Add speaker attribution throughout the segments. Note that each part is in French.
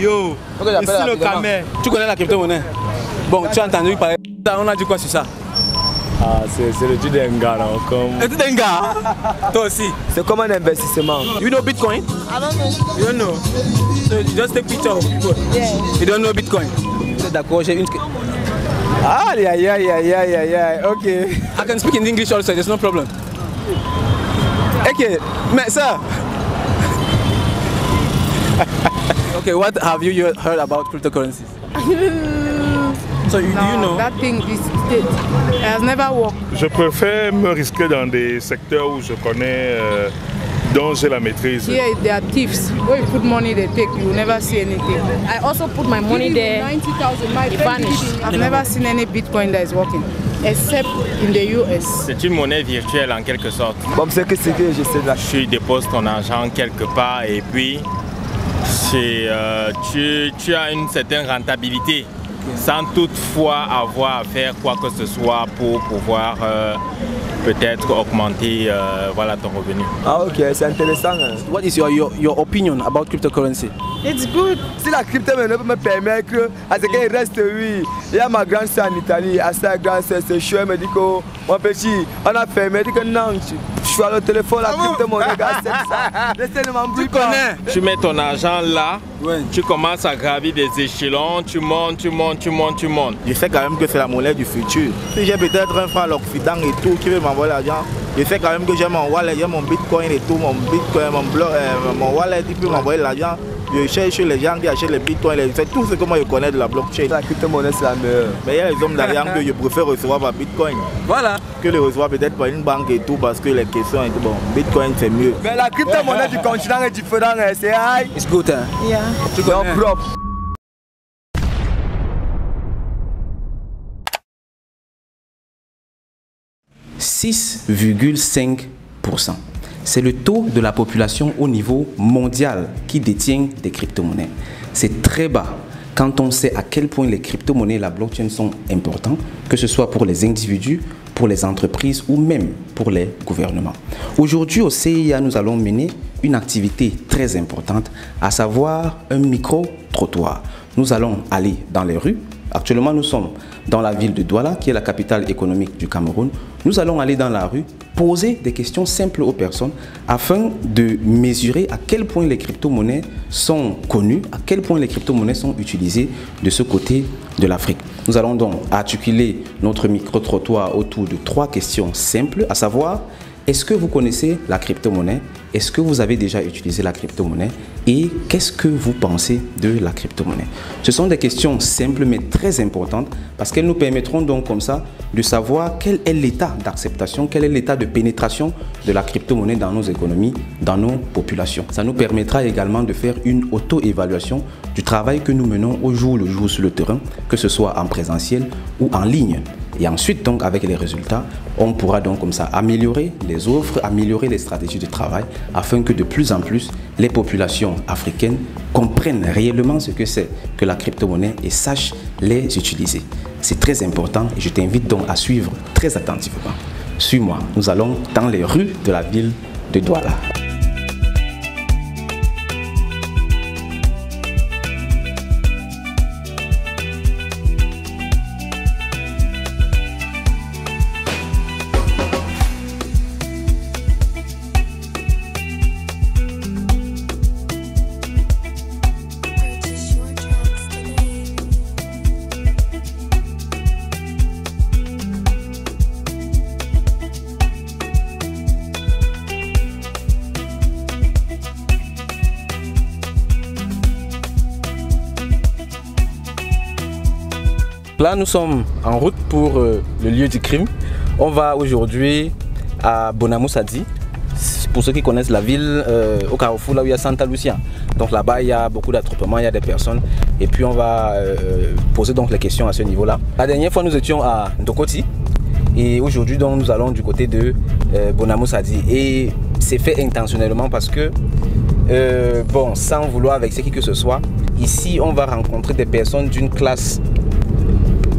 Speaker 1: Yo, ici le Camer.
Speaker 2: Tu connais la crypto-monnaie? Bon, tu as entendu parler. On a dit quoi sur ça?
Speaker 1: Ah, c'est le truc d'un gars là.
Speaker 2: Le truc d'un gars? Toi aussi?
Speaker 1: C'est comme un investissement.
Speaker 2: You know Bitcoin?
Speaker 3: I don't know.
Speaker 2: You don't know? So you just take picture of people?
Speaker 3: Yeah.
Speaker 2: You don't know Bitcoin? D'accord, j'ai une...
Speaker 1: Aïe, aïe, aïe, aïe, aïe, aïe, aïe, ok.
Speaker 2: I can speak in English also, there's no problem. Okay, sir. Okay, what have you heard about cryptocurrencies? So you know?
Speaker 3: That thing is dead. It has never worked.
Speaker 4: Je préfère me risquer dans des secteurs où je connais, dont j'ai la maîtrise.
Speaker 3: Here they are thieves. Where you put money, they take. You will never see anything.
Speaker 5: I also put my money there.
Speaker 3: 90,000. My
Speaker 5: It vanished.
Speaker 3: I've never seen any Bitcoin that is working, except in the US.
Speaker 6: C'est une monnaie virtuelle en quelque sorte.
Speaker 1: Bon, c'est que je sais là.
Speaker 6: Tu déposes ton argent quelque part et puis tu as une certaine rentabilité sans toutefois avoir à faire quoi que ce soit pour pouvoir peut-être augmenter voilà, ton revenu.
Speaker 1: Ah ok, c'est intéressant.
Speaker 2: What is your opinion about cryptocurrency?
Speaker 3: It's good.
Speaker 1: Si la crypto-monnaie peut me permettre à ce qu'elle reste, oui. Il y a ma grande sœur en Italie, à sa grande sœur, c'est chaud, elle me dit que mon petit, on a fermé, elle dit que non, je suis à le téléphone, la crypto-monnaie, regarde ça. Laissez ne m'embrouille pas.
Speaker 2: Connais.
Speaker 6: Tu mets ton argent là,
Speaker 2: ouais.
Speaker 6: Tu commences à gravir des échelons, tu montes.
Speaker 7: Je sais quand même que c'est la monnaie du futur. Si j'ai peut-être un frère à l'Occident et tout qui veut m'envoyer l'argent, je sais quand même que j'ai mon wallet, j'ai mon bitcoin et tout, mon bitcoin, mon wallet, il peut m'envoyer l'argent. Je cherche les gens qui achètent les bitcoins, c'est tout ce que moi je connais de la blockchain.
Speaker 1: La crypto-monnaie c'est la meilleure.
Speaker 7: Mais il y a les hommes d'argent que je préfère recevoir par bitcoin.
Speaker 2: Voilà.
Speaker 7: Que les recevoir peut-être par une banque et tout parce que les questions et tout, bon, bitcoin c'est mieux.
Speaker 1: Mais la crypto-monnaie du continent est différente, c'est high.
Speaker 2: It's good, hein?
Speaker 3: Yeah.
Speaker 2: Tu connais?
Speaker 1: Propre.
Speaker 2: « 6,5%. C'est le taux de la population au niveau mondial qui détient des crypto-monnaies. C'est très bas quand on sait à quel point les crypto-monnaies et la blockchain sont importants, que ce soit pour les individus, pour les entreprises ou même pour les gouvernements. Aujourd'hui au CIA, nous allons mener une activité très importante, à savoir un micro-trottoir. Nous allons aller dans les rues. Actuellement, nous sommes dans la ville de Douala, qui est la capitale économique du Cameroun. Nous allons aller dans la rue, poser des questions simples aux personnes afin de mesurer à quel point les crypto-monnaies sont connues, à quel point les crypto-monnaies sont utilisées de ce côté de l'Afrique. Nous allons donc articuler notre micro-trottoir autour de 3 questions simples, à savoir: est-ce que vous connaissez la crypto-monnaie? Est-ce que vous avez déjà utilisé la crypto-monnaie? Et qu'est-ce que vous pensez de la crypto-monnaie? Ce sont des questions simples mais très importantes parce qu'elles nous permettront donc comme ça de savoir quel est l'état d'acceptation, quel est l'état de pénétration de la crypto-monnaie dans nos économies, dans nos populations. Ça nous permettra également de faire une auto-évaluation du travail que nous menons au jour le jour sur le terrain, que ce soit en présentiel ou en ligne. Et ensuite, donc, avec les résultats, on pourra donc comme ça améliorer les offres, améliorer les stratégies de travail afin que de plus en plus les populations africaines comprennent réellement ce que c'est que la crypto-monnaie et sachent les utiliser. C'est très important et je t'invite donc à suivre très attentivement. Suis-moi, nous allons dans les rues de la ville de Douala. Là, nous sommes en route pour le lieu du crime. On va aujourd'hui à Bonamoussadi. Pour ceux qui connaissent la ville, au carrefour, là où il y a Santa Lucia. Donc là-bas, il y a beaucoup d'attroupements, il y a des personnes. Et puis on va poser donc les questions à ce niveau-là. La dernière fois, nous étions à Ndokoti. Et aujourd'hui, donc, nous allons du côté de Bonamoussadi. Et c'est fait intentionnellement parce que, bon, sans vouloir vexer qui que ce soit, ici, on va rencontrer des personnes d'une classe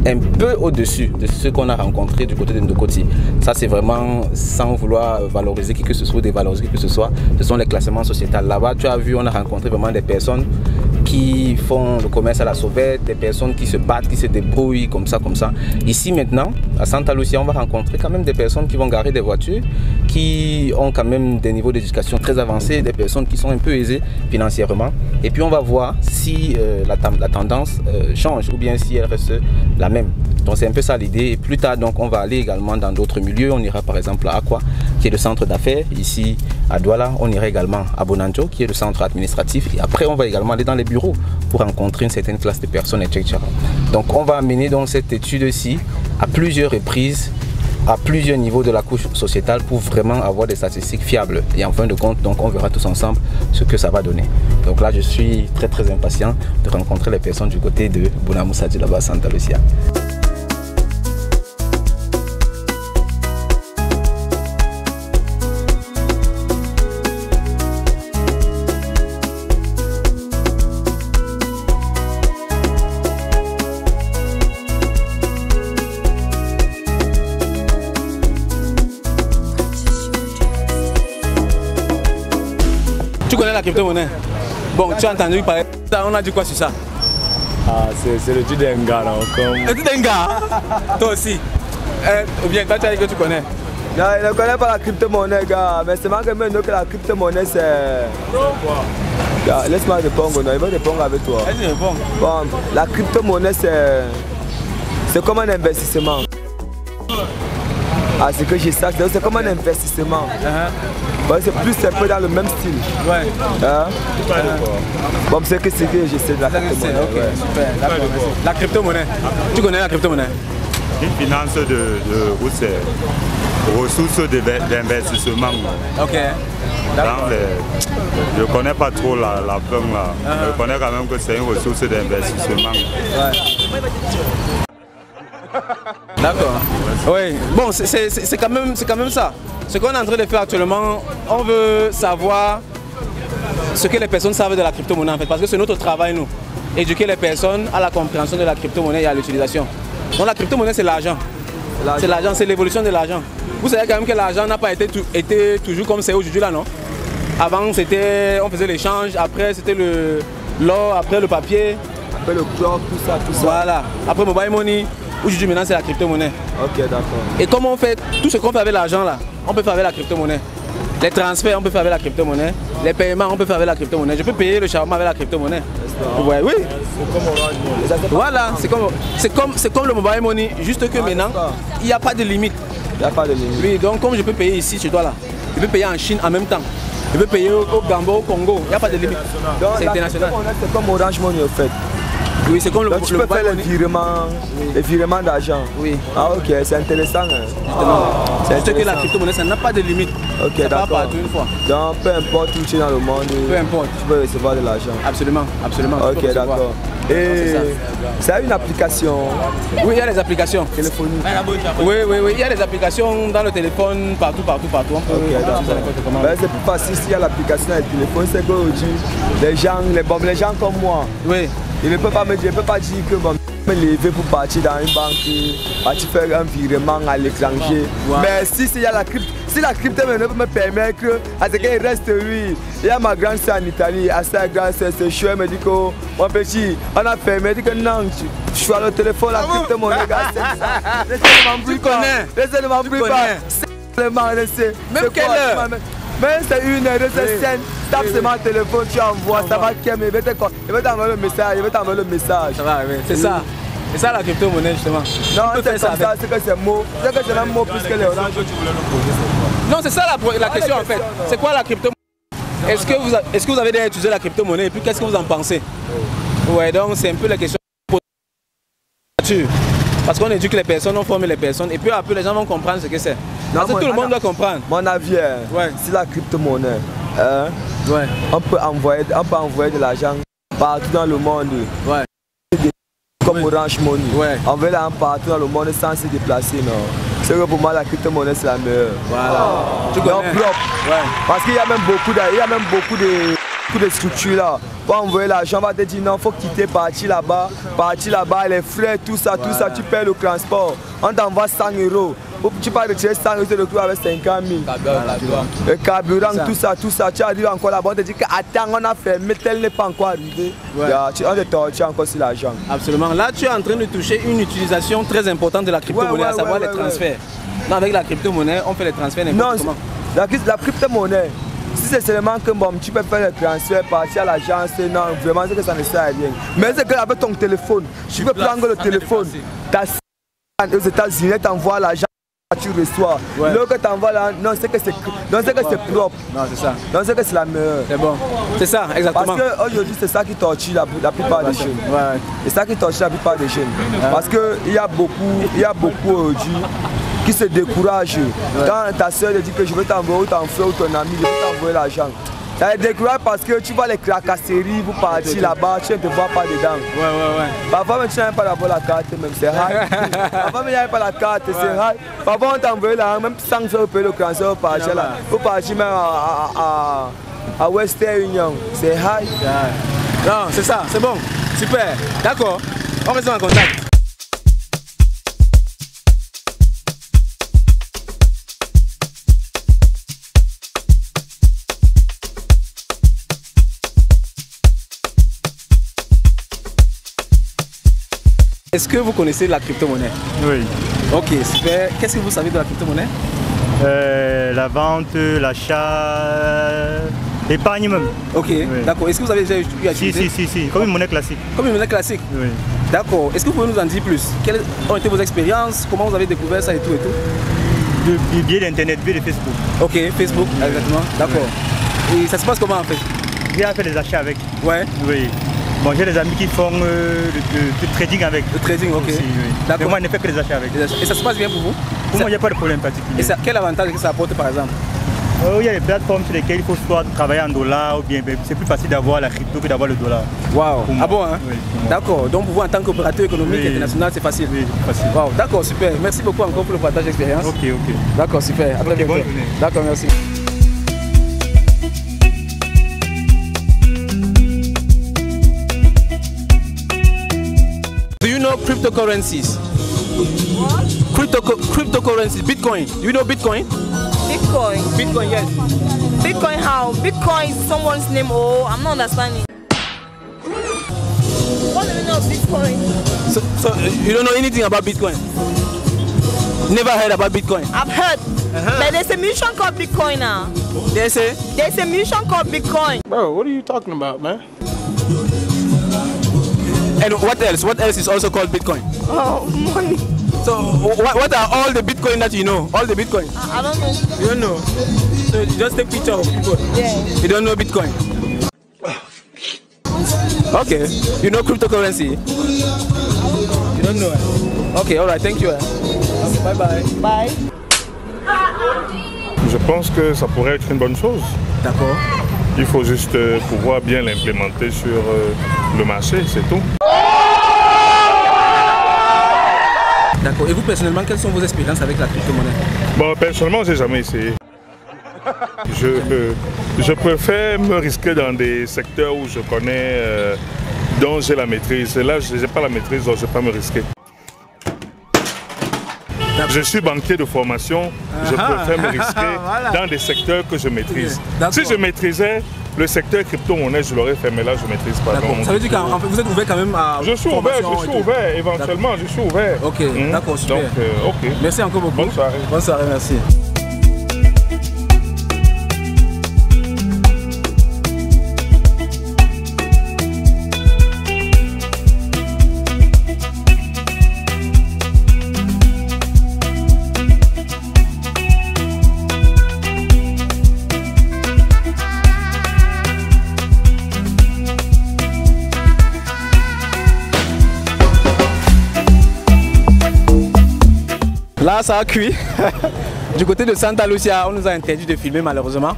Speaker 2: un peu au-dessus de ce qu'on a rencontré du côté de Ndokoti. Ça, c'est vraiment sans vouloir valoriser qui que ce soit, dévaloriser qui que ce soit. Ce sont les classements sociétals. Là-bas, tu as vu, on a rencontré vraiment des personnes qui font le commerce à la sauvette, des personnes qui se battent, qui se débrouillent comme ça. Ici maintenant, à Santa Lucia, on va rencontrer quand même des personnes qui vont garer des voitures, qui ont quand même des niveaux d'éducation très avancés, des personnes qui sont un peu aisées financièrement. Et puis on va voir si la tendance change ou bien si elle reste la même. Donc c'est un peu ça l'idée. Et plus tard, donc, on va aller également dans d'autres milieux. On ira par exemple à Aqua, qui est le centre d'affaires. Ici à Douala, on ira également à Bonanjo, qui est le centre administratif. Et après, on va également aller dans les bureaux pour rencontrer une certaine classe de personnes, etc. Donc on va amener donc cette étude-ci à plusieurs reprises, à plusieurs niveaux de la couche sociétale pour vraiment avoir des statistiques fiables. Et en fin de compte, donc, on verra tous ensemble ce que ça va donner. Donc là, je suis très impatient de rencontrer les personnes du côté de Bonamoussadi, là-bas à Santa Lucia. Tu connais la crypto-monnaie? Bon, tu as entendu parler. On a dit quoi sur ça?
Speaker 1: Ah, c'est le truc d'un gars là.
Speaker 2: Le truc d'un gars? Toi aussi? Ou bien toi tu as dit que tu connais?
Speaker 1: Non, il ne connaît pas la crypto-monnaie, gars. Mais c'est marqué maintenant que la crypto-monnaie c'est. Quoi? Laisse-moi répondre, non, il va répondre avec toi.
Speaker 2: Vas-y, réponds.
Speaker 1: Bon, la crypto-monnaie c'est comme un investissement. Ah, c'est que j'ai ça, c'est comme un investissement. Bon, c'est plus un peu dans le même style.
Speaker 2: Ouais.
Speaker 1: Bon, c'est que je sais de la crypto-monnaie.
Speaker 2: Ok, super. La crypto-monnaie. Tu connais la crypto-monnaie?
Speaker 8: Une finance de ressources d'investissement.
Speaker 2: Ok.
Speaker 8: Je ne connais pas trop la forme là. Je connais quand même que c'est une ressource d'investissement.
Speaker 2: D'accord. Oui. Bon, c'est quand même ça. Ce qu'on est en train de faire actuellement, on veut savoir ce que les personnes savent de la crypto-monnaie en fait, parce que c'est notre travail nous. Éduquer les personnes à la compréhension de la crypto-monnaie et à l'utilisation. Donc la crypto-monnaie c'est l'argent. C'est l'argent, c'est l'évolution de l'argent. Vous savez quand même que l'argent n'a pas été toujours comme c'est aujourd'hui là, non? Avant c'était, on faisait l'échange, après c'était l'or, après le papier.
Speaker 1: Après le clock, tout ça.
Speaker 2: Voilà. Après mobile money. Aujourd'hui maintenant c'est la crypto-monnaie.
Speaker 1: Ok, d'accord.
Speaker 2: Et comment on fait tout ce qu'on fait avec l'argent là, on peut faire avec la crypto-monnaie. Les transferts, on peut faire avec la crypto-monnaie. Les paiements, on peut faire avec la crypto-monnaie. Je peux payer le shawarma avec la crypto-monnaie. Ouais, oui.
Speaker 1: C'est comme Orange Money.
Speaker 2: Voilà, c'est comme le mobile money, juste que maintenant, il n'y a pas de limite.
Speaker 1: Il n'y a pas de limite.
Speaker 2: Oui, donc comme je peux payer ici, chez toi là, je peux payer en Chine en même temps. Je peux payer au Gambia, au Congo, il n'y a pas de limite. C'est international.
Speaker 1: C'est comme Orange Money en fait.
Speaker 2: Oui, c'est comme
Speaker 1: tu peux faire les virements d'argent.
Speaker 2: Oui.
Speaker 1: Ah ok, c'est intéressant.
Speaker 2: C'est juste que la crypto-monnaie, ça n'a pas de limite.
Speaker 1: Ok, d'accord.
Speaker 2: Partout une fois.
Speaker 1: Donc peu importe où tu es dans le monde,
Speaker 2: peu importe,
Speaker 1: tu peux recevoir de l'argent.
Speaker 2: Absolument.
Speaker 1: Ok, d'accord. Et ça a une application.
Speaker 2: Oui, il y a des applications
Speaker 1: téléphoniques.
Speaker 2: Oui, il y a des applications dans le téléphone, partout. On peut
Speaker 1: c'est plus facile s'il y a l'application dans le téléphone, c'est qu'aujourd'hui, les gens comme moi.
Speaker 2: Oui.
Speaker 1: Il ne peut pas me dire que me lever pour partir dans une banque, partir faire un virement à l'étranger. Ouais. Mais si la crypto peut me permettre à ce qu'il reste lui. Il y a ma grande sœur en Italie, à sa grande sœur, c'est chouette, me dit que mon petit, on a fait, me dit que non, je suis à le téléphone, la crypto monnaie, tu connais.
Speaker 2: Même quelle heure?
Speaker 1: Mais c'est une heure, c'est scène. Tape sur mon téléphone, tu envoies, ça va calmer. Il va t'envoyer le message.
Speaker 2: Ça va arriver. C'est ça. C'est ça la crypto-monnaie justement.
Speaker 1: Non, c'est comme ça, c'est que c'est mot. C'est que c'est un mot plus que les oranges.
Speaker 2: Non, c'est ça la question en fait. C'est quoi la crypto-monnaie? Est-ce que vous avez déjà utilisé la crypto-monnaie et puis qu'est-ce que vous en pensez? Ouais, donc c'est un peu la question. Parce qu'on éduque les personnes, on forme les personnes et puis après les gens vont comprendre ce que c'est. Parce que tout le monde doit comprendre.
Speaker 1: Mon avis, c'est la crypto-monnaie. On peut envoyer de l'argent partout dans le monde.
Speaker 2: Ouais.
Speaker 1: Comme Orange Money. On veut l'argent partout dans le monde sans se déplacer. C'est que pour moi la crypto-monnaie c'est la meilleure.
Speaker 2: Voilà. Tu connais.
Speaker 1: Propre. Parce qu'il y a même beaucoup de structures là. Pour envoyer l'argent, on va te dire non, il faut quitter, partir là-bas, les frais, tout ça, tu payes le transport. On t'envoie 100 €. tu peux retirer 100 euros de avec 50 000. Le carburant, tout ça, tu arrives encore là-bas, on te dit que attends, on a fermé, tel n'est pas encore arrivé. On te torture encore sur l'argent.
Speaker 2: Absolument. Là, tu es en train de toucher une utilisation très importante de la crypto-monnaie, à savoir les transferts. Non, avec la crypto-monnaie, on fait les transferts n'importe comment.
Speaker 1: La crypto-monnaie, si c'est seulement que bon, tu peux faire le transfert, partir à l'agence, non, vraiment, c'est que ça ne sert à rien. Mais c'est que avec ton téléphone, tu peux prendre le téléphone, aux États-Unis, tu envoies l'argent, tu reçois. L'autre que tu envoies là, non, c'est que c'est propre.
Speaker 2: Non, c'est ça.
Speaker 1: Non, c'est que c'est la meilleure.
Speaker 2: C'est bon. C'est ça, exactement.
Speaker 1: Parce qu'aujourd'hui, c'est ça qui torture la plupart des jeunes. C'est ça qui torture la plupart des jeunes. Parce qu'il y a beaucoup aujourd'hui qui se découragent. Quand ta soeur dit que je veux t'envoyer ou ton frère ou ton ami, je veux t'envoyer l'argent. Ça les décourage parce que tu vois les cracasseries, vous partir là-bas, tu ne te vois pas dedans. Parfois, même tu n'as pas d'avoir la carte, même c'est rare. Parfois, même tu n'as pas la carte, c'est rare. Parfois, on t'envoie là, même sans faire payer le transfert, vous partir là. Vous partir même à Western Union, c'est rare.
Speaker 2: Non, c'est ça, c'est bon. Super. D'accord. On reste en contact. Est-ce que vous connaissez la crypto-monnaie?
Speaker 9: Oui.
Speaker 2: Ok, super. Qu'est-ce que vous savez de la crypto-monnaie?
Speaker 9: La vente, l'achat, l'épargne même.
Speaker 2: Ok, oui. D'accord. Est-ce que vous avez déjà eu à utiliser?
Speaker 9: Si. Comme une monnaie classique.
Speaker 2: Comme une monnaie classique?
Speaker 9: Oui.
Speaker 2: D'accord. Est-ce que vous pouvez nous en dire plus? Quelles ont été vos expériences? Comment vous avez découvert ça et tout?
Speaker 9: Du biais d'Internet, biais de Facebook.
Speaker 2: Ok, Facebook, exactement. D'accord. Et ça se passe comment en fait?
Speaker 9: J'ai fait des achats avec.
Speaker 2: Ouais.
Speaker 9: Oui. Bon, j'ai des amis qui font le trading avec.
Speaker 2: Le trading, ok.
Speaker 9: Aussi, oui.
Speaker 2: D'accord.
Speaker 9: Mais moi, je ne fais que des achats avec.
Speaker 2: Et ça se passe bien pour vous?
Speaker 9: Pour moi, il n'y a pas de problème particulier.
Speaker 2: Et ça, quel avantage que ça apporte par exemple?
Speaker 9: Il y a des plateformes sur lesquelles il faut soit travailler en dollars ou bien c'est plus facile d'avoir la crypto que d'avoir le dollar.
Speaker 2: Waouh. Ah bon, hein?
Speaker 9: Oui.
Speaker 2: D'accord. Donc pour vous en tant qu'opérateur économique international, c'est facile.
Speaker 9: Oui, facile.
Speaker 2: Waouh. D'accord, super. Merci beaucoup encore pour le partage d'expérience.
Speaker 9: Ok.
Speaker 2: D'accord, super. À très bientôt.
Speaker 9: Bonne journée.
Speaker 2: D'accord, merci. Do you know cryptocurrencies?
Speaker 5: What?
Speaker 2: Cryptocurrencies. Bitcoin. Do you know Bitcoin?
Speaker 5: Bitcoin.
Speaker 2: Bitcoin, yes.
Speaker 5: Bitcoin how? Bitcoin is someone's name. Oh, I'm not understanding. What do you know of Bitcoin?
Speaker 2: So you don't know anything about Bitcoin? Never heard about Bitcoin?
Speaker 5: I've heard. But there's a mission called Bitcoin now.
Speaker 2: There's
Speaker 5: a mission called Bitcoin.
Speaker 2: Bro, what are you talking about, man? And what else? What else is also called Bitcoin?
Speaker 5: Oh, money.
Speaker 2: So what are all the Bitcoin that you know? All the Bitcoin?
Speaker 5: I don't know.
Speaker 2: You don't know? So you just take picture of people?
Speaker 5: Yeah.
Speaker 2: You don't know Bitcoin? Okay. You know cryptocurrency? You don't know? Okay, alright, thank you. Bye bye.
Speaker 5: Bye.
Speaker 4: Je pense que ça pourrait être une bonne chose.
Speaker 2: D'accord.
Speaker 4: Il faut juste pouvoir bien l'implémenter sur le marché, c'est tout.
Speaker 2: D'accord. Et vous personnellement, quelles sont vos expériences avec la crypto-monnaie?
Speaker 4: Bon, personnellement, j'ai jamais essayé. Je préfère me risquer dans des secteurs où je connais, dont j'ai la maîtrise. Et là, je n'ai pas la maîtrise, donc je ne vais pas me risquer. Je suis banquier de formation, je préfère me risquer dans des secteurs que je maîtrise. Si je maîtrisais le secteur crypto-monnaie, je l'aurais fait, mais là je ne maîtrise pas.
Speaker 2: Ça veut dire qu'en fait vous êtes ouvert quand même à
Speaker 4: Je suis ouvert, éventuellement je suis ouvert.
Speaker 2: Ok, d'accord, super.
Speaker 4: Donc, ok.
Speaker 2: Merci encore beaucoup.
Speaker 4: Bonne soirée.
Speaker 2: Bonne soirée, merci. Là, ça a cuit. Du côté de Santa Lucia, on nous a interdit de filmer malheureusement.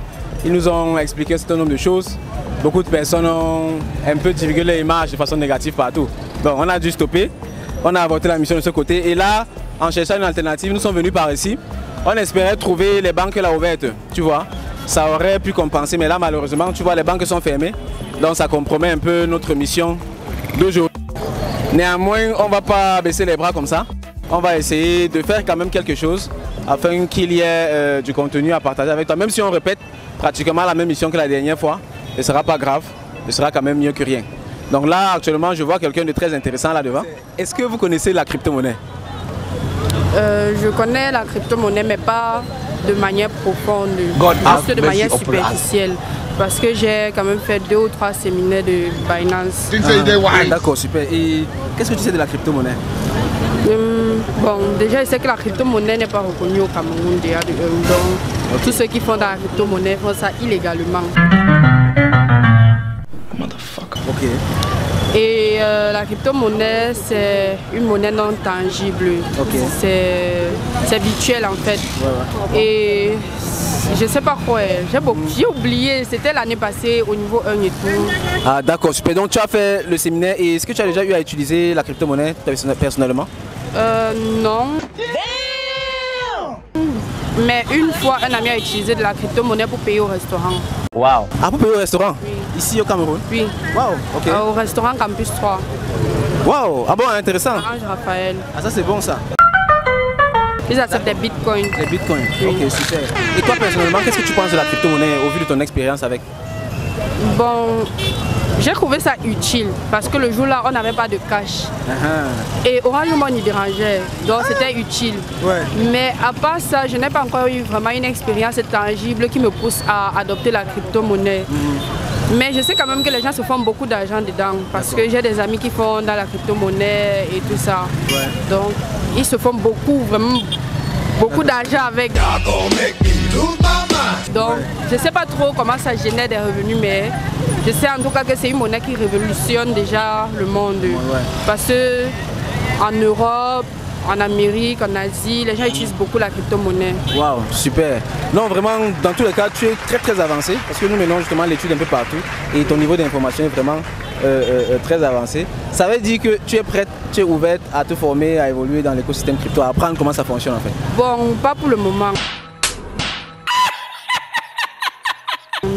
Speaker 2: Ils nous ont expliqué un certain nombre de choses. Beaucoup de personnes ont un peu divulgué les images de façon négative partout. Donc on a dû stopper. On a avorté la mission de ce côté. Et là, en cherchant une alternative, nous sommes venus par ici. On espérait trouver les banques là ouvertes, tu vois. Ça aurait pu compenser, mais là malheureusement, tu vois, les banques sont fermées. Donc ça compromet un peu notre mission d'aujourd'hui. Néanmoins, on ne va pas baisser les bras comme ça. On va essayer de faire quand même quelque chose afin qu'il y ait du contenu à partager avec toi. Même si on répète pratiquement la même mission que la dernière fois, ce ne sera pas grave, ce sera quand même mieux que rien. Donc là, actuellement, je vois quelqu'un de très intéressant là-devant. Est-ce que vous connaissez la crypto-monnaie?
Speaker 3: Je connais la crypto-monnaie, mais pas de manière profonde, juste de manière superficielle. Parce que j'ai quand même fait 2 ou 3 séminaires de Binance.
Speaker 2: D'accord, super. Et qu'est-ce que tu sais de la crypto-monnaie?
Speaker 3: Bon, déjà, je sais que la crypto-monnaie n'est pas reconnue au Cameroun déjà. Donc, tous ceux qui font de la crypto-monnaie font ça illégalement.
Speaker 2: Ok.
Speaker 3: Et la crypto-monnaie, c'est une monnaie non tangible.
Speaker 2: Okay.
Speaker 3: C'est virtuel en fait.
Speaker 2: Ouais.
Speaker 3: Et je sais pas quoi. J'ai oublié, c'était l'année passée au niveau 1 et tout.
Speaker 2: Ah d'accord, super. Donc tu as fait le séminaire et est-ce que tu as déjà eu à utiliser la crypto-monnaie personnellement?
Speaker 3: Non. Mais une fois, un ami a utilisé de la crypto-monnaie pour payer au restaurant.
Speaker 2: Wow. Ah, pour payer au restaurant?
Speaker 3: Oui.
Speaker 2: Ici au Cameroun?
Speaker 3: Oui.
Speaker 2: Wow, ok.
Speaker 3: Au restaurant Campus 3.
Speaker 2: Wow, ah bon, intéressant.
Speaker 3: Ange Raphaël.
Speaker 2: Ah ça c'est bon ça.
Speaker 3: Ils acceptent des bitcoins.
Speaker 2: Des bitcoins,
Speaker 3: oui.
Speaker 2: Ok, super. Et toi personnellement, qu'est-ce que tu penses de la crypto-monnaie au vu de ton expérience avec?
Speaker 3: Bon, j'ai trouvé ça utile parce que le jour-là, on n'avait pas de cash. Et Orange Money dérangeait, donc c'était utile.
Speaker 2: Ouais.
Speaker 3: Mais à part ça, je n'ai pas encore eu vraiment une expérience tangible qui me pousse à adopter la crypto-monnaie. Mais je sais quand même que les gens se font beaucoup d'argent dedans parce que j'ai des amis qui font dans la crypto-monnaie et tout ça.
Speaker 2: Ouais.
Speaker 3: Donc, ils se font vraiment beaucoup d'argent avec. Donc, je ne sais pas trop comment ça génère des revenus, mais je sais en tout cas que c'est une monnaie qui révolutionne déjà le monde.
Speaker 2: Ouais.
Speaker 3: Parce que en Europe, en Amérique, en Asie, les gens utilisent beaucoup la crypto-monnaie.
Speaker 2: Waouh, super. Non, vraiment, dans tous les cas, tu es très avancé parce que nous menons justement l'étude un peu partout et ton niveau d'information est vraiment très avancé. Ça veut dire que tu es prête, tu es ouverte à te former, à évoluer dans l'écosystème crypto, à apprendre comment ça fonctionne en fait.
Speaker 3: Bon, pas pour le moment.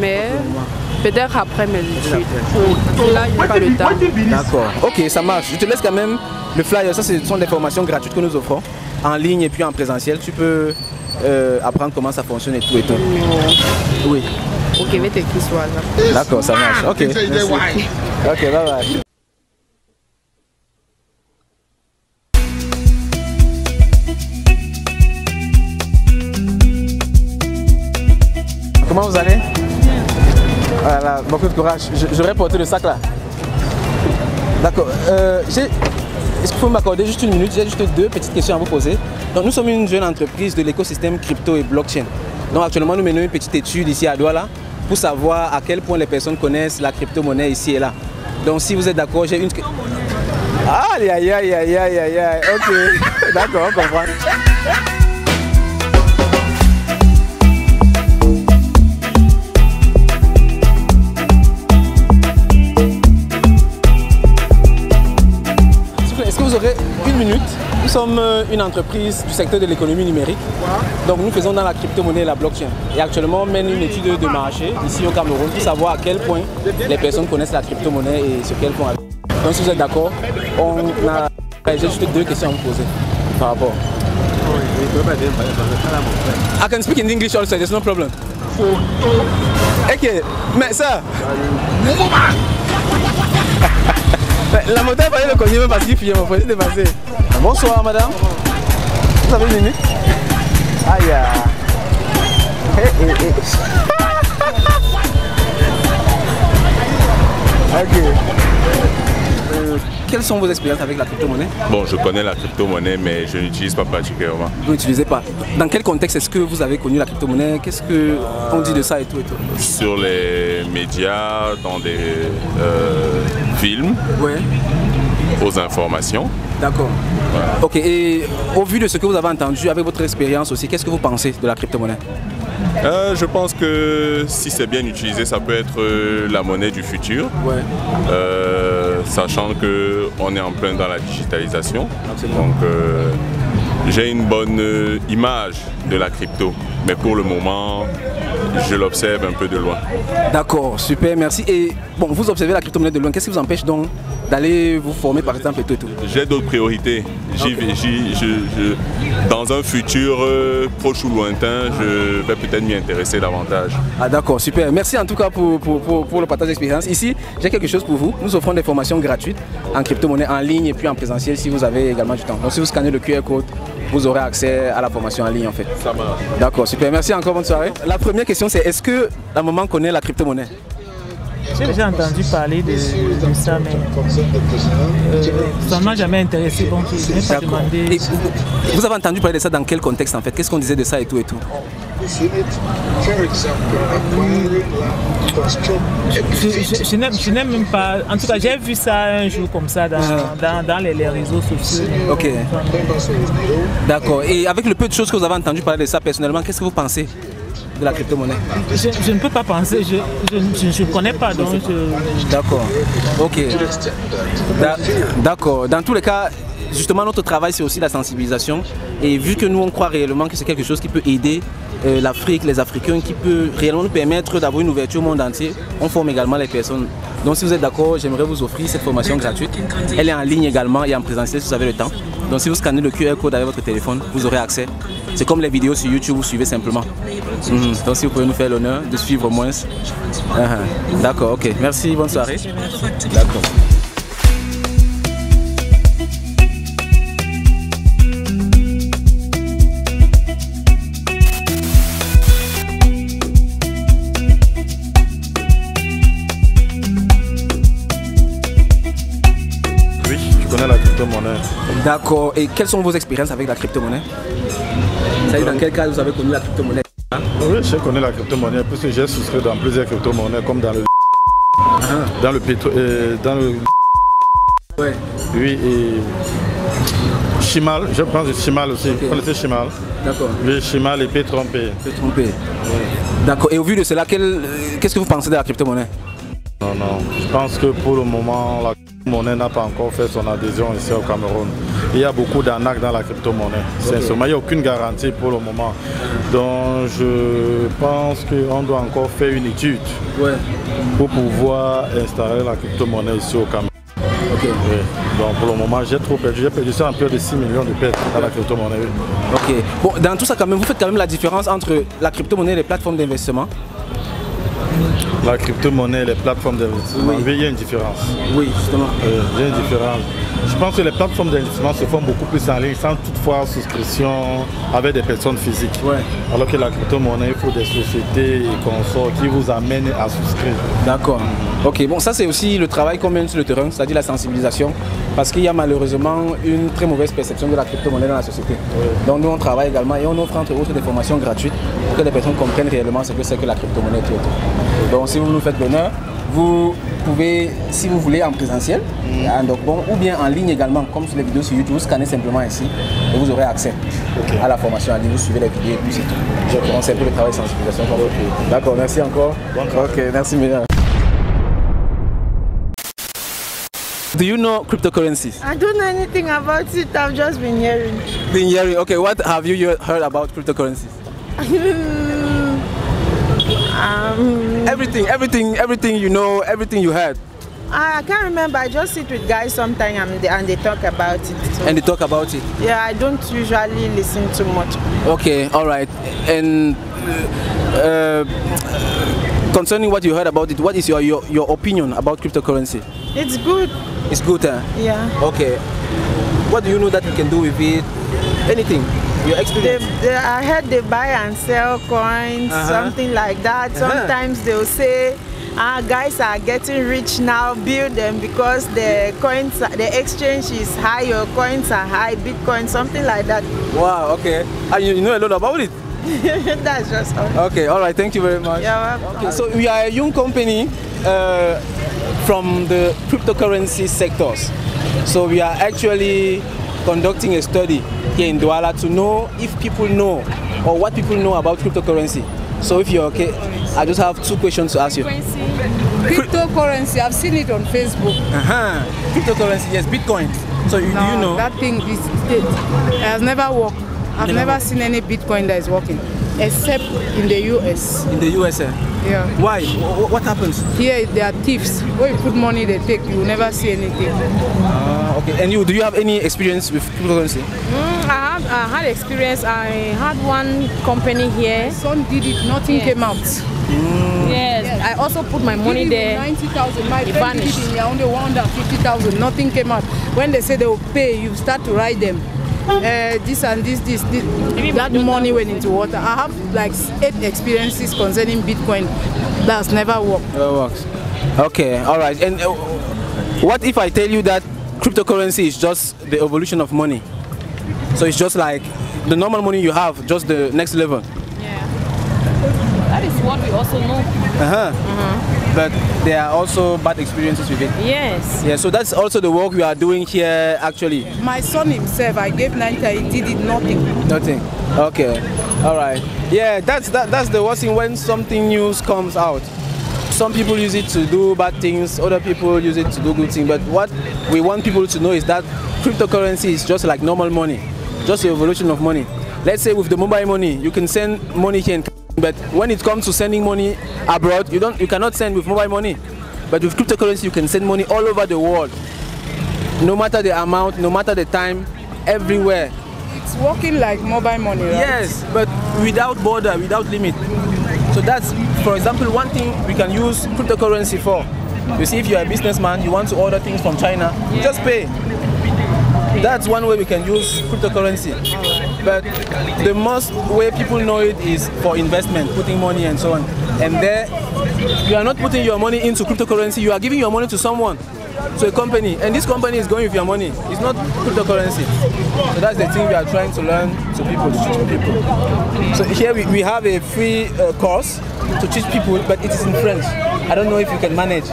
Speaker 3: Mais peut-être après mes études. Là, je n'ai pas le temps.
Speaker 2: D'accord. Ok, ça marche. Je te laisse quand même le flyer. Ça, ce sont des formations gratuites que nous offrons en ligne et puis en présentiel. Tu peux apprendre comment ça fonctionne et tout et tout. Oui.
Speaker 3: Ok, je vais t'écrire sur hasard.
Speaker 2: D'accord, ça marche. Ok. Merci. Ok, bye bye. Comment vous allez? Voilà, beaucoup de courage. J'aurais porté le sac là. D'accord. Est-ce qu'il faut m'accorder juste une minute? J'ai juste 2 petites questions à vous poser. Donc, nous sommes une jeune entreprise de l'écosystème crypto et blockchain. Donc actuellement, nous menons une petite étude ici à Douala pour savoir à quel point les personnes connaissent la crypto-monnaie ici et là. Donc si vous êtes d'accord, j'ai une... Aïe, aïe, aïe, aïe, aïe, aïe, aïe. Ok, d'accord, on comprend. Vous aurez une minute. Nous sommes une entreprise du secteur de l'économie numérique. Donc nous faisons dans la crypto-monnaie et la blockchain. Et actuellement on mène une étude de marché ici au Cameroun pour savoir à quel point les personnes connaissent la crypto-monnaie et sur quel point. Donc si vous êtes d'accord, j'ai juste 2 questions à vous poser par rapport. I can speak in English also, there's no problem. Ok, mais ça... La moto est pas le cogner même parce qu'il fuit, mon frère, c'est passé. Bonsoir madame. Vous avez une minute? Aïe. Ok. Quelles sont vos expériences avec la crypto-monnaie?
Speaker 10: Bon, je connais la crypto-monnaie, mais je n'utilise pas particulièrement.
Speaker 2: Vous n'utilisez pas? Dans quel contexte est-ce que vous avez connu la crypto-monnaie? Qu'est-ce qu'on dit de ça et tout et tout?
Speaker 10: Sur les médias, dans des films,
Speaker 2: ouais.
Speaker 10: Aux informations.
Speaker 2: D'accord. Voilà. Ok, et au vu de ce que vous avez entendu, avec votre expérience aussi, qu'est-ce que vous pensez de la crypto-monnaie?
Speaker 10: Je pense que si c'est bien utilisé, ça peut être la monnaie du futur. Ouais. Sachant qu'on est en plein dans la digitalisation. Absolument. Donc j'ai une bonne image de la crypto. mais pour le moment, je l'observe un peu de loin.
Speaker 2: D'accord, super, merci. Et bon, vous observez la crypto-monnaie de loin, qu'est-ce qui vous empêche donc d'aller vous former par exemple et tout?
Speaker 10: J'ai d'autres priorités. Dans un futur proche ou lointain, je vais peut-être m'y intéresser davantage.
Speaker 2: Ah d'accord, super. Merci en tout cas pour le partage d'expérience. Ici, j'ai quelque chose pour vous. Nous offrons des formations gratuites en crypto-monnaie en ligne et puis en présentiel si vous avez également du temps. Donc si vous scannez le QR code, vous aurez accès à la formation en ligne en fait.
Speaker 10: Ça marche.
Speaker 2: D'accord, super. Merci encore, bonne soirée. La première question c'est, est-ce que la maman connaît la crypto-monnaie?
Speaker 11: J'ai déjà entendu parler de ça, mais ça ne m'a jamais intéressé, donc je n'ai pas demandé.
Speaker 2: Et vous avez entendu parler de ça dans quel contexte en fait? Qu'est-ce qu'on disait de ça et tout et tout?
Speaker 11: Je n'aime même pas. En tout cas, j'ai vu ça un jour comme ça dans les réseaux sociaux.
Speaker 2: Ok. D'accord. Et avec le peu de choses que vous avez entendu parler de ça personnellement, qu'est-ce que vous pensez de la crypto-monnaie?
Speaker 11: Je ne peux pas penser, je ne connais pas, donc
Speaker 2: D'accord, ok. D'accord, dans tous les cas, justement notre travail c'est aussi la sensibilisation et vu que nous on croit réellement que c'est quelque chose qui peut aider l'Afrique, les Africains, qui peut réellement nous permettre d'avoir une ouverture au monde entier, on forme également les personnes. Donc si vous êtes d'accord, j'aimerais vous offrir cette formation gratuite. Elle est en ligne également et en présentiel si vous avez le temps. Donc si vous scannez le QR code avec votre téléphone, vous aurez accès. C'est comme les vidéos sur YouTube, vous suivez simplement. Donc si vous pouvez nous faire l'honneur de suivre au moins. D'accord, ok. Merci, bonne soirée. D'accord.
Speaker 12: La crypto-monnaie.
Speaker 2: D'accord. Et quelles sont vos expériences avec la crypto-monnaie? Dans quel cas vous avez connu la crypto-monnaie?
Speaker 12: Oui, j'ai connu la crypto-monnaie puisque j'ai souscrit dans plusieurs crypto-monnaies comme dans le pétrole, dans le
Speaker 2: ouais.
Speaker 12: Oui, et Chimal, je pense de Chimal aussi. Vous connaissez Chimal?
Speaker 2: D'accord.
Speaker 12: Oui, Chimal et P-Trompé.
Speaker 2: P-Trompé. Ouais. D'accord. Et au vu de cela, qu'est-ce que vous pensez de la crypto-monnaie?
Speaker 12: Non, je pense que pour le moment, la crypto-monnaie n'a pas encore fait son adhésion ici au Cameroun. Il y a beaucoup d'arnaques dans la crypto-monnaie. Sincèrement, il n'y a aucune garantie pour le moment. Donc je pense qu'on doit encore faire une étude pour pouvoir installer la crypto-monnaie ici au Cameroun.
Speaker 2: Okay.
Speaker 12: Oui. Donc pour le moment, j'ai trop perdu. J'ai perdu ça un peu de 6 millions de pertes dans la crypto-monnaie.
Speaker 2: Ok. Bon, dans tout ça, quand même, vous faites quand même la différence entre la crypto-monnaie et les plateformes d'investissement?
Speaker 12: La crypto-monnaie, les plateformes d'investissement, oui, il y a une différence.
Speaker 2: Oui, justement.
Speaker 12: Il y a une différence. Je pense que les plateformes d'investissement se font beaucoup plus en ligne, sans toutefois souscription avec des personnes physiques. Ouais. Alors que la crypto-monnaie, il faut des sociétés et consorts qui vous amènent à souscrire.
Speaker 2: D'accord. Ok, bon, ça c'est aussi le travail qu'on mène sur le terrain, c'est-à-dire la sensibilisation, parce qu'il y a malheureusement une très mauvaise perception de la crypto-monnaie dans la société. Donc nous on travaille également et on offre entre autres des formations gratuites pour que les personnes comprennent réellement ce que c'est que la crypto-monnaie. Donc si vous nous faites l'honneur, vous pouvez, si vous voulez, en présentiel, ou bien en ligne également, comme sur les vidéos sur YouTube, vous scannez simplement ici et vous aurez accès à la formation en ligne, vous suivez les vidéos et puis c'est tout. C'est un peu le travail de sensibilisation. D'accord, merci encore. Ok, merci Myriam. Do you know cryptocurrencies?
Speaker 5: I don't know anything about it, I've just been hearing.
Speaker 2: Been hearing, okay, what have you heard about cryptocurrencies? Everything you know, everything you heard.
Speaker 5: I can't remember, I just sit with guys sometimes and they talk about it. So.
Speaker 2: And they talk about it?
Speaker 5: Yeah, I don't usually listen too much.
Speaker 2: Okay, alright. And concerning what you heard about it, what is your opinion about cryptocurrency?
Speaker 5: It's good.
Speaker 2: It's good, huh?
Speaker 5: Yeah.
Speaker 2: Okay. What do you know that you can do with it? Anything? Your experience?
Speaker 5: I heard they buy and sell coins, something like that. Sometimes they'll say, guys are getting rich now, build them because the coins, the exchange is high, your coins are high, Bitcoin, something like that.
Speaker 2: Wow, okay. And you know a lot about it?
Speaker 5: That's just all.
Speaker 2: Okay, all right, thank you very much.
Speaker 5: Yeah, well,
Speaker 2: okay, so we are a young company from the cryptocurrency sectors. So we are actually conducting a study here in Douala to know if people know or what people know about cryptocurrency. So if you're okay, I just have two questions to ask you.
Speaker 13: Cryptocurrency, I've seen it on Facebook.
Speaker 2: Cryptocurrency, yes, Bitcoin. So do you know?
Speaker 13: That thing it has never worked. I've never seen any Bitcoin that is working, except in the US.
Speaker 2: In the USA?
Speaker 13: Yeah.
Speaker 2: Why? What happens?
Speaker 13: Here, there are thieves. Where you put money, they take. You will never see anything.
Speaker 2: Okay. And do you have any experience with cryptocurrency?
Speaker 13: I had experience. I had one company here. Son did it, nothing came out. Yes. I also put my money there. 90,000. My friend did it, only 150,000. Nothing came out. When they say they will pay, you start to write them. This and this. That money went into water. I have like 8 experiences concerning Bitcoin. That's never worked.
Speaker 2: Never works. Okay. All right. And what if I tell you that cryptocurrency is just the evolution of money? So it's just like the normal money you have, just the next level.
Speaker 14: Yeah. That is what we also know.
Speaker 2: But there are also bad experiences with it.
Speaker 14: Yes.
Speaker 2: Yeah, so that's also the work we are doing here actually.
Speaker 13: My son himself, I gave 90, he did it, nothing.
Speaker 2: Nothing. Okay. All right. Yeah, that's the worst thing when something new comes out. Some people use it to do bad things, other people use it to do good things. But what we want people to know is that cryptocurrency is just like normal money, just the evolution of money. Let's say with the mobile money, you can send money here, but when it comes to sending money abroad, you cannot send with mobile money. But with cryptocurrency, you can send money all over the world, no matter the amount, no matter the time, everywhere.
Speaker 13: It's working like mobile money, right?
Speaker 2: Yes, but without border, without limit. So that's, for example, one thing we can use cryptocurrency for. You see, if you're a businessman, you want to order things from China, just pay. That's one way we can use cryptocurrency. But the most way people know it is for investment, putting money and so on. And there, you are not putting your money into cryptocurrency, you are giving your money to someone, to a company. And this company is going with your money. It's not cryptocurrency. So that's the thing we are trying to learn to people, to teach people. So here we have a free course to teach people, but it is in French. I don't know if you can manage.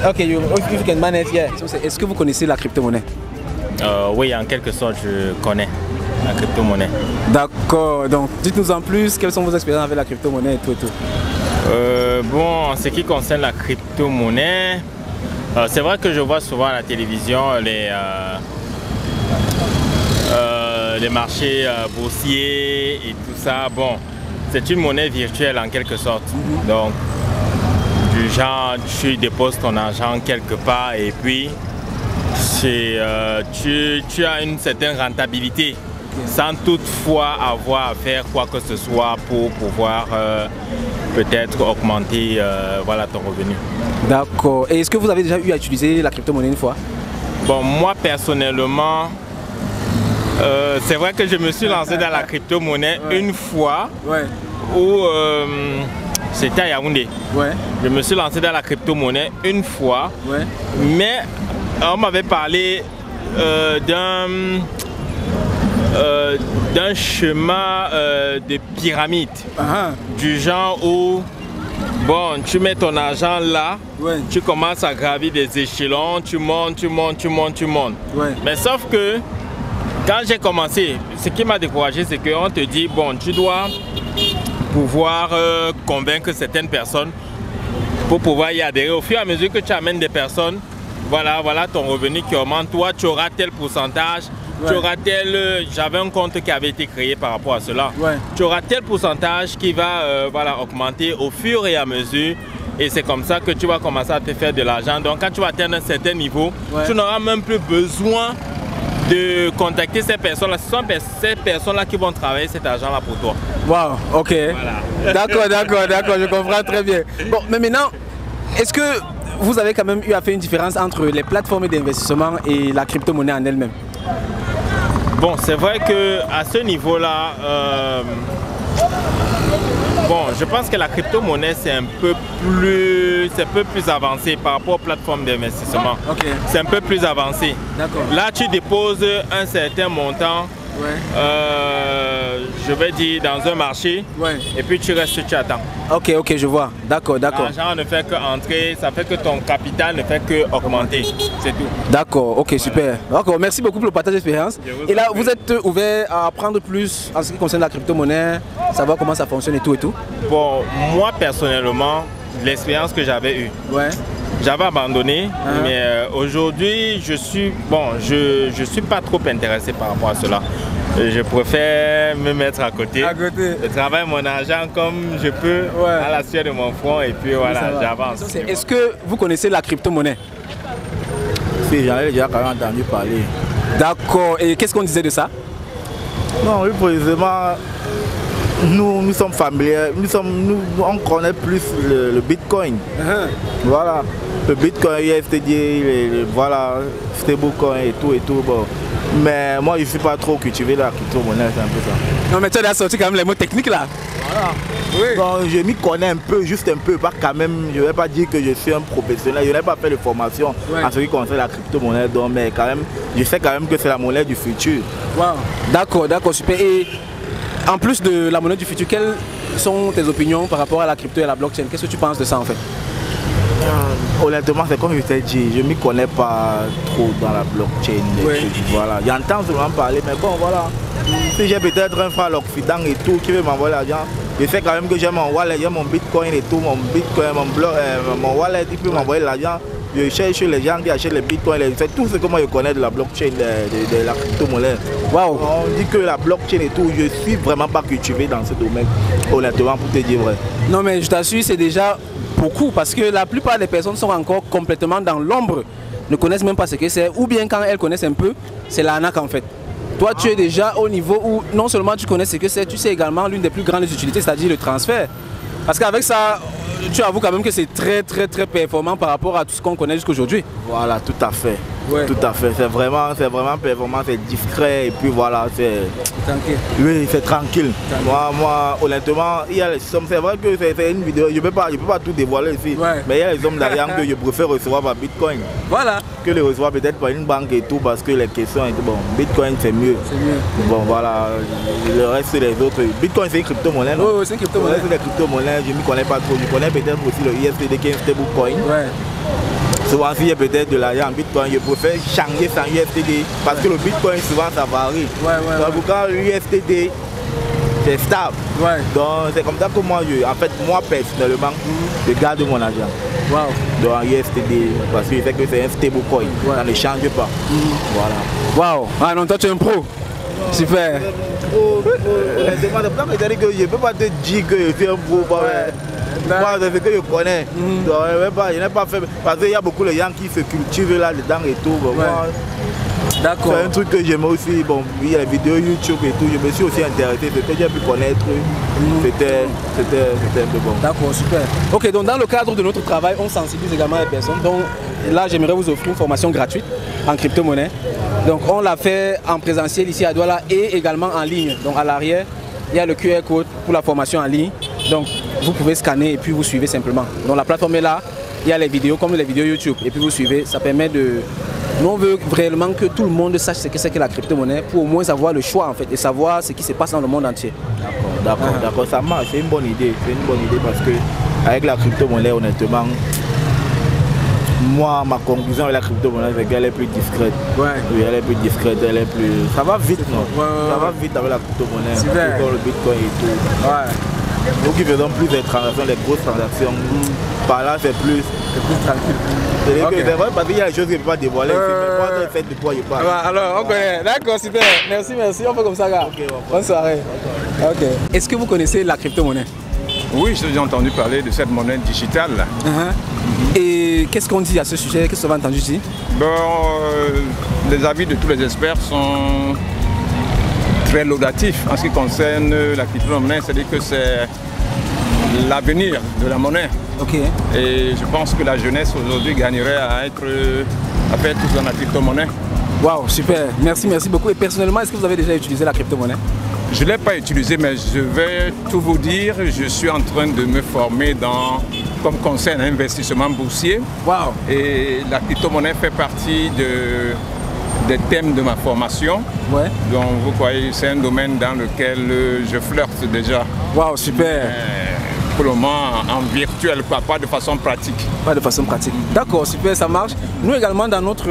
Speaker 2: Ok, if you can manage, yeah. Est-ce que vous connaissez la crypto-monnaie?
Speaker 6: Oui, en quelque sorte, je connais la crypto-monnaie.
Speaker 2: D'accord, donc dites-nous en plus, quelles sont vos expériences avec la crypto-monnaie et tout et tout?
Speaker 6: Bon, en ce qui concerne la crypto-monnaie, c'est vrai que je vois souvent à la télévision les marchés boursiers et tout ça. Bon, c'est une monnaie virtuelle en quelque sorte. Donc, du genre, tu déposes ton argent quelque part et puis tu as une certaine rentabilité sans toutefois avoir à faire quoi que ce soit pour pouvoir peut-être augmenter voilà, ton revenu.
Speaker 2: D'accord. Et est-ce que vous avez déjà eu à utiliser la crypto-monnaie une fois?
Speaker 6: Bon, moi personnellement, c'est vrai que je me suis lancé dans la crypto-monnaie une fois où c'était à Yaoundé. Je me suis lancé dans la crypto-monnaie une fois, mais on m'avait parlé d'un chemin de pyramide, du genre où bon, tu mets ton argent là, tu commences à gravir des échelons, tu montes. Mais sauf que quand j'ai commencé, ce qui m'a découragé, c'est qu'on te dit, bon, tu dois pouvoir convaincre certaines personnes pour pouvoir y adhérer. Au fur et à mesure que tu amènes des personnes, voilà ton revenu qui augmente, toi tu auras tel pourcentage, tu auras tel, j'avais un compte qui avait été créé par rapport à cela, tu auras tel pourcentage qui va voilà, augmenter au fur et à mesure, et c'est comme ça que tu vas commencer à te faire de l'argent. Donc quand tu vas atteindre un certain niveau, tu n'auras même plus besoin de contacter ces personnes-là. Ce sont ces personnes-là qui vont travailler cet argent-là pour toi.
Speaker 2: Wow, ok. Voilà. D'accord, je comprends très bien. Bon, mais maintenant, est-ce que vous avez quand même eu à faire une différence entre les plateformes d'investissement et la crypto-monnaie en elle-même?
Speaker 6: Bon, c'est vrai qu'à ce niveau-là, bon, je pense que la crypto-monnaie c'est un peu plus avancé par rapport aux plateformes d'investissement. C'est un peu plus avancé. Là, tu déposes un certain montant, je vais dire dans un marché, et puis tu restes, tu attends.
Speaker 2: Ok, je vois. D'accord.
Speaker 6: L'argent ne fait qu'entrer, ça fait que ton capital ne fait qu'augmenter. C'est tout.
Speaker 2: D'accord, ok, super. D'accord, merci beaucoup pour le partage d'expérience. Et là, vous êtes ouvert à apprendre plus en ce qui concerne la crypto-monnaie, savoir comment ça fonctionne et tout?
Speaker 6: Bon, moi personnellement, l'expérience que j'avais eue, j'avais abandonné, mais aujourd'hui, je suis pas trop intéressé par rapport à cela. je préfère me mettre à côté. Je travaille mon argent comme je peux à la sueur de mon front et puis voilà, j'avance.
Speaker 2: Est-ce que vous connaissez la crypto-monnaie?
Speaker 7: Si, j'en ai déjà quand même entendu parler.
Speaker 2: D'accord. Et qu'est-ce qu'on disait de ça?
Speaker 7: Non, oui, précisément, nous sommes familiers, on connaît plus le Bitcoin. Voilà, le Bitcoin, USDT, voilà, stablecoin et tout. Bon. Mais moi, je ne suis pas trop cultivé la crypto-monnaie, c'est un peu ça.
Speaker 2: Non, mais tu as sorti quand même les mots techniques là.
Speaker 7: Voilà. Oui. Donc, je m'y connais un peu, juste un peu, pas quand même, je ne vais pas dire que je suis un professionnel, je n'ai pas fait de formation en ce qui concerne la crypto-monnaie, donc, mais quand même, je sais quand même que c'est la monnaie du futur.
Speaker 2: Wow. D'accord, super. Et en plus de la monnaie du futur, quelles sont tes opinions par rapport à la crypto et à la blockchain? Qu'est-ce que tu penses de ça en fait?
Speaker 7: Honnêtement, c'est comme je t'ai dit, je ne m'y connais pas trop dans la blockchain. Voilà. J'entends souvent parler, mais bon, voilà. Si j'ai peut-être un frère à l'Occident et tout qui veut m'envoyer l'argent, je sais quand même que j'ai mon wallet, j'ai mon Bitcoin et tout, mon Bitcoin, mon wallet, il peut m'envoyer l'argent. Je cherche les gens qui achètent les bitcoins, c'est tout ce que moi je connais de la blockchain, de la crypto-monnaie.
Speaker 2: Wow.
Speaker 7: On dit que la blockchain et tout, je suis vraiment pas cultivé dans ce domaine, honnêtement, pour te dire vrai.
Speaker 2: Non mais je t'assure, c'est déjà beaucoup parce que la plupart des personnes sont encore complètement dans l'ombre, ne connaissent même pas ce que c'est, ou bien quand elles connaissent un peu, c'est l'arnaque en fait. Toi tu es déjà au niveau où non seulement tu connais ce que c'est, tu sais également l'une des plus grandes utilités, c'est-à-dire le transfert. Parce qu'avec ça, tu avoues quand même que c'est très performant par rapport à tout ce qu'on connaît jusqu'aujourd'hui.
Speaker 7: Voilà, tout à fait. Ouais. Tout à fait. C'est vraiment performant, c'est discret et puis voilà, c'est tranquille. Oui, c'est tranquille. Moi, honnêtement, il y a les sommes. C'est vrai que c'est une vidéo, je peux pas tout dévoiler ici. Mais il y a les sommes d'argent que je préfère recevoir par Bitcoin.
Speaker 2: Voilà.
Speaker 7: Que les recevoir peut-être par une banque et tout parce que les questions et tout. Bon, Bitcoin c'est mieux. Bon voilà, le reste des autres. Bitcoin c'est une crypto-monnaie.
Speaker 2: Oui, c'est une crypto-monnaie.
Speaker 7: C'est une crypto-monnaie, je ne m'y connais pas trop. Je connais peut-être aussi le USDT qui est un stablecoin. Souvent, s'il y a peut-être de l'argent en Bitcoin, je préfère changer sans USDT parce que le Bitcoin, souvent, ça varie. Donc, quand l'USDT, c'est stable. Donc, c'est comme ça que moi, moi personnellement, je garde mon argent. Dans USDT, parce que je sais que c'est un stablecoin. Ça ne change pas. Voilà.
Speaker 2: Waouh. Ah non, toi, tu es un pro. Super.
Speaker 7: Je ne peux pas te dire que je suis un pro. Moi, c'est ce que je connais. Donc, je n'ai pas fait. Parce qu'il y a beaucoup de gens qui se cultivent là-dedans et tout.
Speaker 2: D'accord.
Speaker 7: C'est un truc que j'aime aussi. Bon, il y a les vidéos YouTube et tout. Je me suis aussi intéressé. Ce que j'ai pu connaître, c'était un peu bon.
Speaker 2: D'accord, super. Ok, donc dans le cadre de notre travail, on sensibilise également les personnes. Donc là, j'aimerais vous offrir une formation gratuite en crypto-monnaie. Donc on l'a fait en présentiel ici à Douala et également en ligne. Donc à l'arrière, il y a le QR code pour la formation en ligne. Donc vous pouvez scanner et puis vous suivez simplement. Donc la plateforme est là, il y a les vidéos comme les vidéos YouTube et puis vous suivez. Ça permet de... Nous on veut réellement que tout le monde sache ce que c'est que la crypto-monnaie pour au moins avoir le choix en fait et savoir ce qui se passe dans le monde entier.
Speaker 7: D'accord, ça marche, c'est une bonne idée. C'est une bonne idée parce que avec la crypto-monnaie honnêtement, moi, ma conclusion avec la crypto-monnaie, c'est qu'elle est plus discrète. Oui, elle est plus discrète, elle est plus... Ça va vite, non? Ça va vite avec la crypto-monnaie, comme le Bitcoin et tout. Nous qui faisons plus des transactions, des grosses transactions, par là c'est plus tranquille. C'est vrai parce qu'il y a des choses que je ne peux pas dévoiler, mais moi, c'est fait de quoi je parle.
Speaker 2: Alors, on connaît. D'accord, super. Merci. On fait comme ça, gars. Bonne soirée. Est-ce que vous connaissez la crypto-monnaie?
Speaker 15: Oui, j'ai entendu parler de cette monnaie digitale.
Speaker 2: Et qu'est-ce qu'on dit à ce sujet? Qu'est-ce que vous avez entendu dire?
Speaker 15: Les avis de tous les experts sont très laudatifs en ce qui concerne la crypto-monnaie, c'est-à-dire que c'est l'avenir de la monnaie. Et je pense que la jeunesse aujourd'hui gagnerait à faire tout dans la crypto-monnaie.
Speaker 2: Waouh, super. Merci beaucoup. Et personnellement, est-ce que vous avez déjà utilisé la crypto-monnaie?
Speaker 15: Je ne l'ai pas utilisé, mais je vais tout vous dire. Je suis en train de me former comme conseil en investissement boursier.
Speaker 2: Wow.
Speaker 15: Et la crypto-monnaie fait partie des thèmes de ma formation. Donc vous voyez, c'est un domaine dans lequel je flirte déjà.
Speaker 2: Waouh, super.
Speaker 15: Pour le moment en virtuel, pas de façon pratique.
Speaker 2: Pas de façon pratique. D'accord, super, ça marche. Nous également dans notre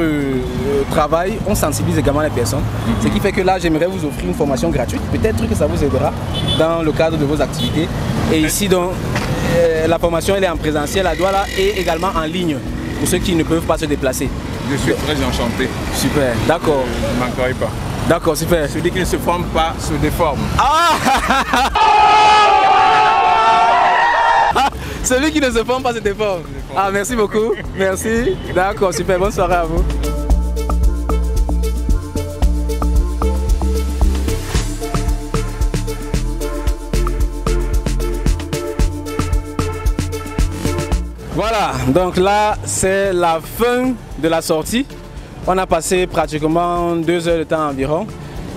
Speaker 2: travail, on sensibilise également les personnes. Ce qui fait que là, j'aimerais vous offrir une formation gratuite. Peut-être que ça vous aidera dans le cadre de vos activités. Et ici, donc, la formation elle est en présentiel à Douala et également en ligne pour ceux qui ne peuvent pas se déplacer.
Speaker 15: Je suis très enchanté.
Speaker 2: Super, d'accord.
Speaker 15: Je ne manquerai pas.
Speaker 6: D'accord, super. Celui qui ne se forme pas se déforme.
Speaker 2: Celui qui ne se forme pas se déforme. Ah, merci beaucoup. Merci. D'accord, super. Bonne soirée à vous. Voilà, donc là, c'est la fin de la sortie. On a passé pratiquement 2 heures de temps environ.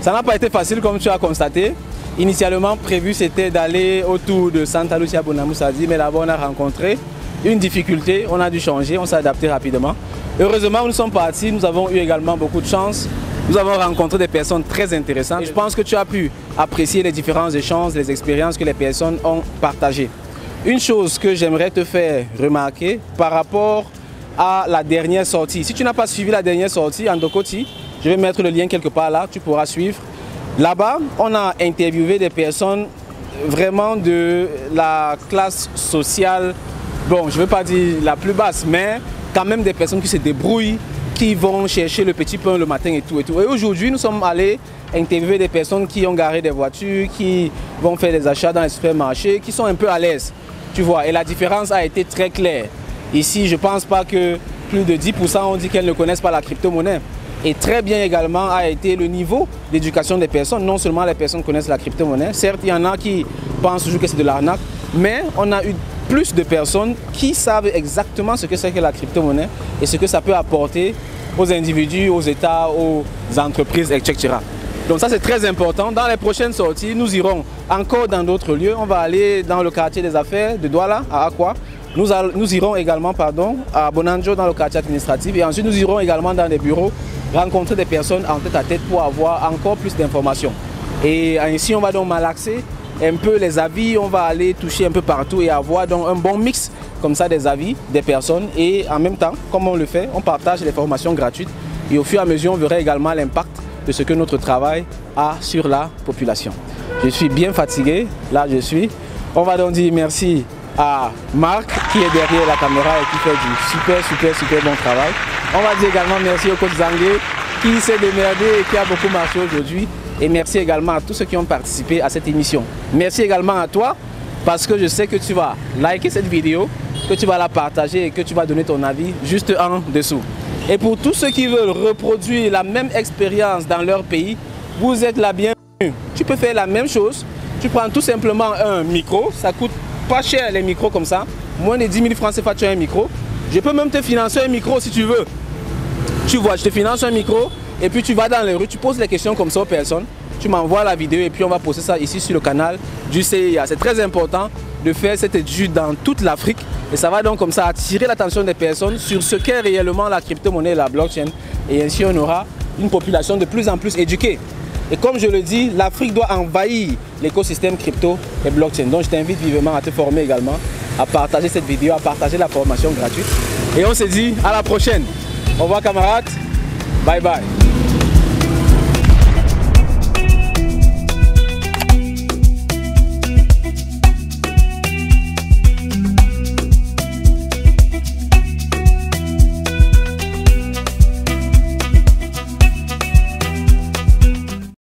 Speaker 2: Ça n'a pas été facile comme tu as constaté. Initialement prévu, c'était d'aller autour de Santa Lucia Bonamoussadi, mais là-bas, on a rencontré une difficulté. On a dû changer, on s'est adapté rapidement. Heureusement, nous sommes partis, nous avons eu également beaucoup de chance. Nous avons rencontré des personnes très intéressantes. Je pense que tu as pu apprécier les différents échanges, les expériences que les personnes ont partagées. Une chose que j'aimerais te faire remarquer par rapport à la dernière sortie. Si tu n'as pas suivi la dernière sortie en Dokoti, je vais mettre le lien quelque part là, tu pourras suivre. Là-bas, on a interviewé des personnes vraiment de la classe sociale, bon, je ne veux pas dire la plus basse, mais quand même des personnes qui se débrouillent, qui vont chercher le petit pain le matin et tout. Et aujourd'hui, nous sommes allés interviewer des personnes qui ont garé des voitures, qui vont faire des achats dans les supermarchés, qui sont un peu à l'aise. Tu vois, et la différence a été très claire. Ici, je ne pense pas que plus de 10% ont dit qu'elles ne connaissent pas la crypto-monnaie. Et très bien également a été le niveau d'éducation des personnes. Non seulement les personnes connaissent la crypto-monnaie, certes, il y en a qui pensent toujours que c'est de l'arnaque, mais on a eu plus de personnes qui savent exactement ce que c'est que la crypto-monnaie et ce que ça peut apporter aux individus, aux États, aux entreprises, etc. Donc ça, c'est très important. Dans les prochaines sorties, nous irons encore dans d'autres lieux. On va aller dans le quartier des affaires de Douala, à Akwa. Nous irons également à Bonanjo, dans le quartier administratif. Et ensuite, nous irons également dans des bureaux, rencontrer des personnes en tête à tête pour avoir encore plus d'informations. Et ainsi, on va donc malaxer un peu les avis. On va aller toucher un peu partout et avoir donc un bon mix comme ça des avis des personnes. Et en même temps, comme on le fait, on partage les formations gratuites. Et au fur et à mesure, on verra également l'impact de ce que notre travail a sur la population. Je suis bien fatigué, là je suis. On va donc dire merci à Marc qui est derrière la caméra et qui fait du super bon travail. On va dire également merci au coach Zangué qui s'est démerdé et qui a beaucoup marché aujourd'hui. Et merci également à tous ceux qui ont participé à cette émission. Merci également à toi parce que je sais que tu vas liker cette vidéo, que tu vas la partager et que tu vas donner ton avis juste en dessous. Et pour tous ceux qui veulent reproduire la même expérience dans leur pays, vous êtes la bienvenue. Tu peux faire la même chose. Tu prends tout simplement un micro. Ça coûte pas cher les micros comme ça. Moins de 10 000 francs CFA, tu as un micro. Je peux même te financer un micro si tu veux. Tu vois, je te finance un micro et puis tu vas dans les rues, tu poses les questions comme ça aux personnes. Tu m'envoies la vidéo et puis on va poster ça ici sur le canal du CIA. C'est très important de faire cette étude dans toute l'Afrique et ça va donc comme ça attirer l'attention des personnes sur ce qu'est réellement la crypto-monnaie et la blockchain et ainsi on aura une population de plus en plus éduquée. Et comme je le dis, l'Afrique doit envahir l'écosystème crypto et blockchain. Donc je t'invite vivement à te former également, à partager cette vidéo, à partager la formation gratuite. Et on se dit à la prochaine. Au revoir camarades, bye bye.